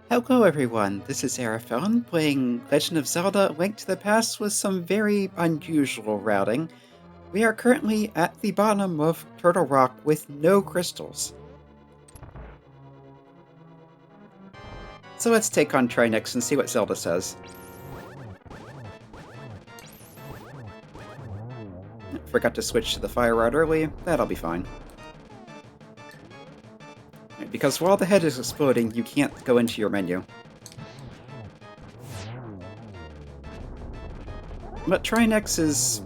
Hello everyone, this is Araphon playing Legend of Zelda: A Link to the Past with some very unusual routing. We are currently at the bottom of Turtle Rock with no crystals. So let's take on Trinex and see what Zelda says. Forgot to switch to the fire rod early, that'll be fine. Because while the head is exploding, you can't go into your menu. But Trinex is...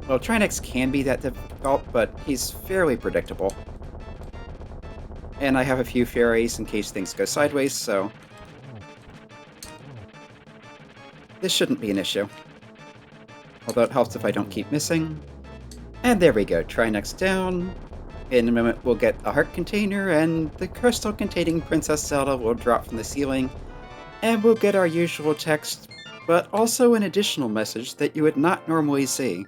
well, Trinex can be that difficult, but he's fairly predictable. And I have a few fairies in case things go sideways, so... this shouldn't be an issue. Although it helps if I don't keep missing. And there we go, Trinex down. In a moment we'll get a heart container, and the crystal containing Princess Zelda will drop from the ceiling. And we'll get our usual text, but also an additional message that you would not normally see.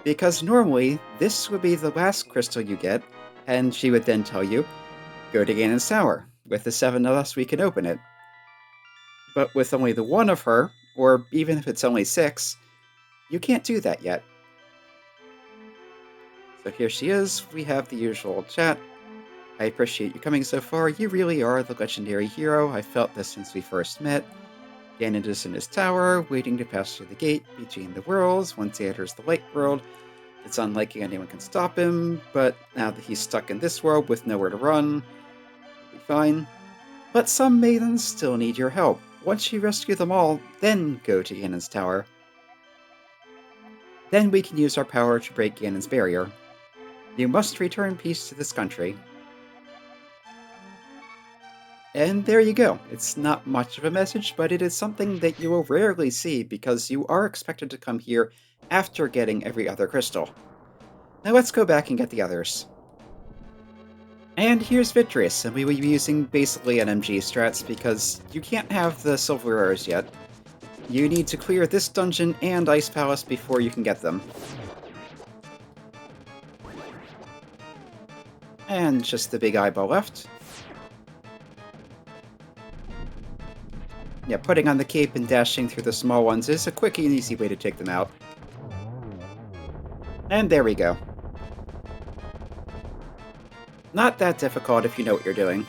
Because normally, this would be the last crystal you get, and she would then tell you, go to Ganon's Tower. With the 7 of us, we can open it. But with only the 1 of her, or even if it's only 6, you can't do that yet. So here she is, we have the usual chat. I appreciate you coming so far, you really are the legendary hero, I felt this since we first met. Ganon is in his tower, waiting to pass through the gate between the worlds. Once he enters the light world, it's unlikely anyone can stop him, but now that he's stuck in this world with nowhere to run, he'll be fine. But some maidens still need your help. Once you rescue them all, then go to Ganon's tower. Then we can use our power to break Ganon's barrier. You must return peace to this country. And there you go. It's not much of a message, but it is something that you will rarely see because you are expected to come here after getting every other crystal. Now let's go back and get the others. And here's Vitreous, and we will be using basically NMG strats because you can't have the silver arrows yet. You need to clear this dungeon and Ice Palace before you can get them. And just the big eyeball left. Yeah, putting on the cape and dashing through the small ones is a quick and easy way to take them out. And there we go. Not that difficult if you know what you're doing.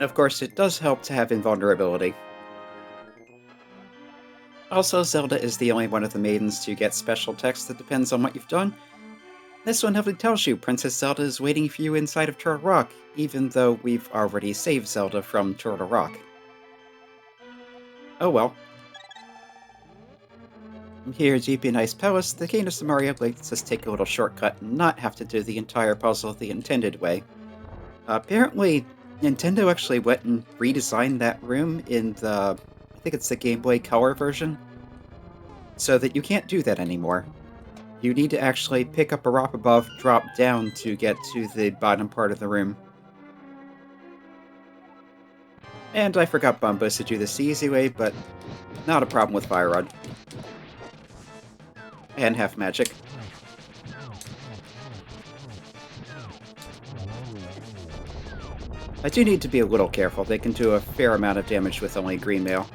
Of course, it does help to have invulnerability. Also, Zelda is the only one of the maidens to get special text that depends on what you've done. This one heavily tells you Princess Zelda is waiting for you inside of Turtle Rock, even though we've already saved Zelda from Turtle Rock. Oh well. Here, deep in Ice Palace, the King of Samaria lets us take a little shortcut and not have to do the entire puzzle the intended way. Apparently, Nintendo actually went and redesigned that room in the... I think it's the Game Boy Color version, so that you can't do that anymore. You need to actually pick up a rock above, drop down to get to the bottom part of the room. And I forgot Bumbus to do this the easy way, but not a problem with Fire Rod. And half magic. I do need to be a little careful, they can do a fair amount of damage with only green mail.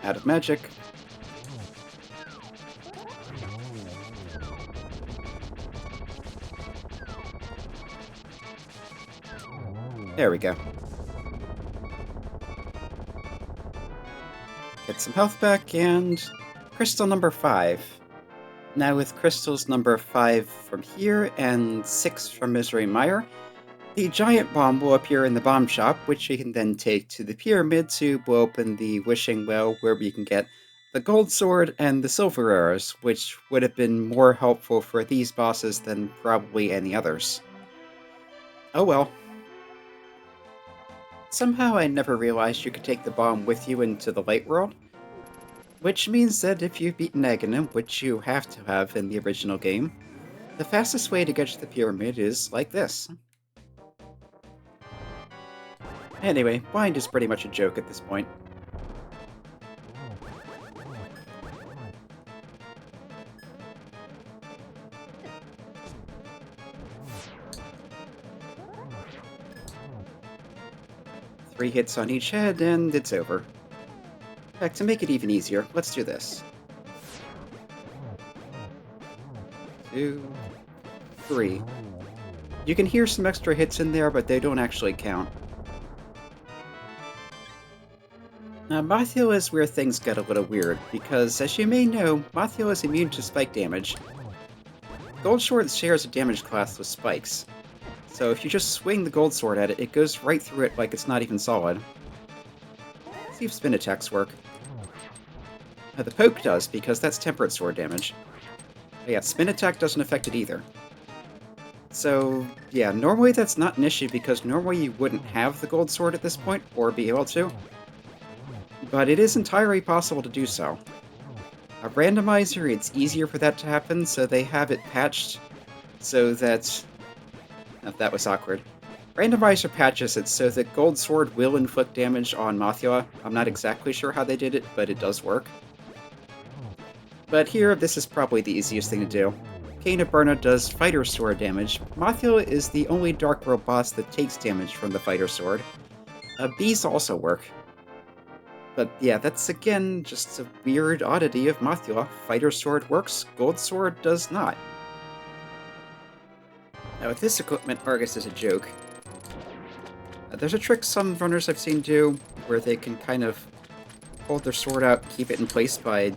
Out of magic. There we go. Get some health back, and crystal number 5. Now with crystals number 5 from here, and 6 from Misery Mire, the giant bomb will appear in the bomb shop, which we can then take to the pyramid to blow open the wishing well, where we can get the gold sword and the silver arrows, which would have been more helpful for these bosses than probably any others. Oh well. Somehow I never realized you could take the bomb with you into the light world. Which means that if you've beaten Aghanim, which you have to have in the original game, the fastest way to get to the pyramid is like this. Anyway, blind is pretty much a joke at this point. 3 hits on each head, and it's over. In fact, to make it even easier, let's do this. 2, 3. You can hear some extra hits in there, but they don't actually count. Now, Mothula is where things get a little weird, because as you may know, Mothula is immune to spike damage. Gold Sword shares a damage class with spikes, so if you just swing the Gold Sword at it, it goes right through it like it's not even solid. See if spin attacks work. Now, the poke does, because that's temperate sword damage. But yeah, spin attack doesn't affect it either. So, yeah, normally that's not an issue, because normally you wouldn't have the Gold Sword at this point, or be able to. But it is entirely possible to do so. A randomizer, it's easier for that to happen, so they have it patched so that... Oh, that was awkward. Randomizer patches it so that Gold Sword will inflict damage on Mothula. I'm not exactly sure how they did it, but it does work. But here, this is probably the easiest thing to do. Cane of Burna does Fighter Sword damage. Mothula is the only Dark World boss that takes damage from the Fighter Sword. Bees also work. But yeah, that's again just a weird oddity of Mothula. Fighter Sword works, Gold Sword does not. Now with this equipment, Argus is a joke. There's a trick some runners I've seen do, where they can kind of hold their sword out, keep it in place by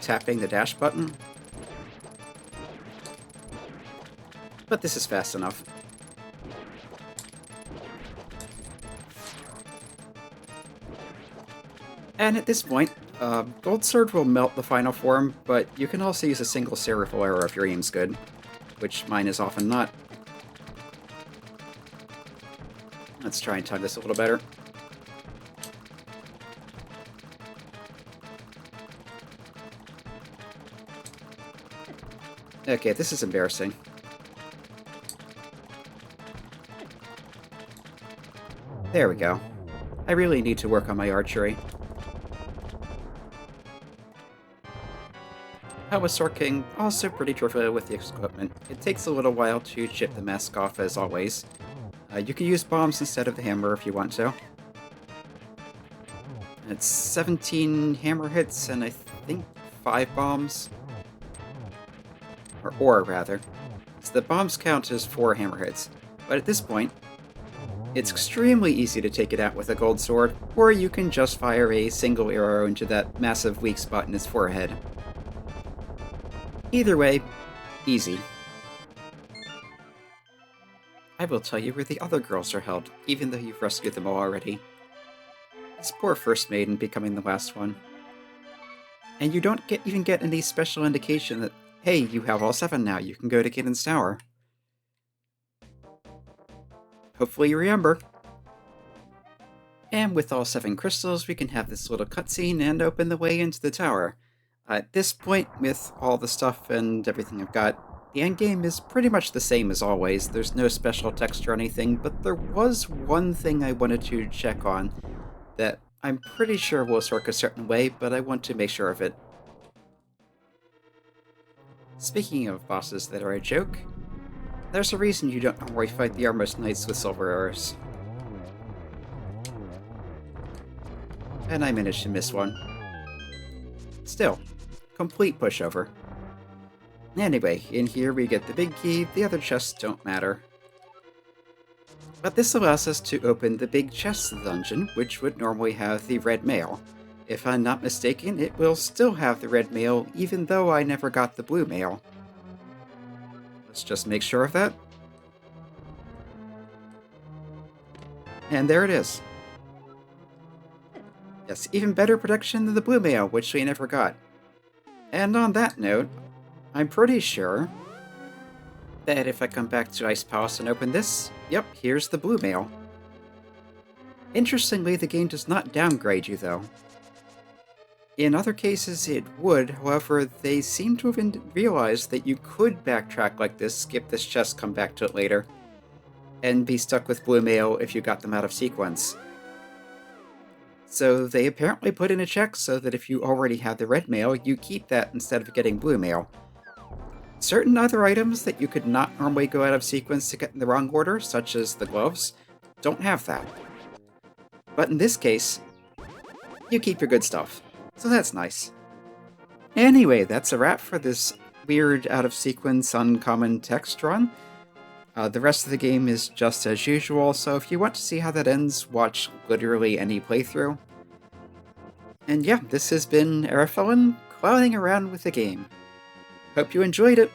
tapping the dash button. But this is fast enough. And at this point, Gold Sword will melt the final form, but you can also use a single Seraphic arrow if your aim's good, which mine is often not. Let's try and time this a little better. Okay, this is embarrassing. There we go. I really need to work on my archery. How was Sword King? Also pretty trivial with the equipment. It takes a little while to chip the mask off, as always. You can use bombs instead of the hammer if you want to. It's 17 hammer hits and I think 5 bombs. Or rather. So the bombs count as 4 hammer hits. But at this point, it's extremely easy to take it out with a Gold Sword, or you can just fire a single arrow into that massive weak spot in its forehead. Either way, easy. I will tell you where the other girls are held, even though you've rescued them all already. This poor first maiden becoming the last one. And you don't even get any special indication that, hey, you have all 7 now, you can go to Ganon's Tower. Hopefully you remember. And with all 7 crystals, we can have this little cutscene and open the way into the tower. At this point, with all the stuff and everything I've got, the endgame is pretty much the same as always. There's no special text or anything, but there was one thing I wanted to check on that I'm pretty sure will work a certain way, but I want to make sure of it. Speaking of bosses that are a joke, there's a reason you don't normally fight the Armor's Knights with silver arrows. And I managed to miss one. Still, complete pushover. Anyway, in here we get the big key, the other chests don't matter. But this allows us to open the big chest of the dungeon, which would normally have the red mail. If I'm not mistaken, it will still have the red mail, even though I never got the blue mail. Let's just make sure of that. And there it is. Yes, even better protection than the blue mail, which we never got. And on that note, I'm pretty sure that if I come back to Ice Palace and open this, yep, here's the blue mail. Interestingly, the game does not downgrade you, though. In other cases, it would, however, they seem to have realized that you could backtrack like this, skip this chest, come back to it later, and be stuck with blue mail if you got them out of sequence. So they apparently put in a check so that if you already have the red mail, you keep that instead of getting blue mail. Certain other items that you could not normally go out of sequence to get in the wrong order, such as the gloves, don't have that. But in this case, you keep your good stuff. So that's nice. Anyway, that's a wrap for this weird, out-of-sequence, uncommon text run. The rest of the game is just as usual, so if you want to see how that ends, watch literally any playthrough. And yeah, this has been Arafellan clowning around with the game. Hope you enjoyed it!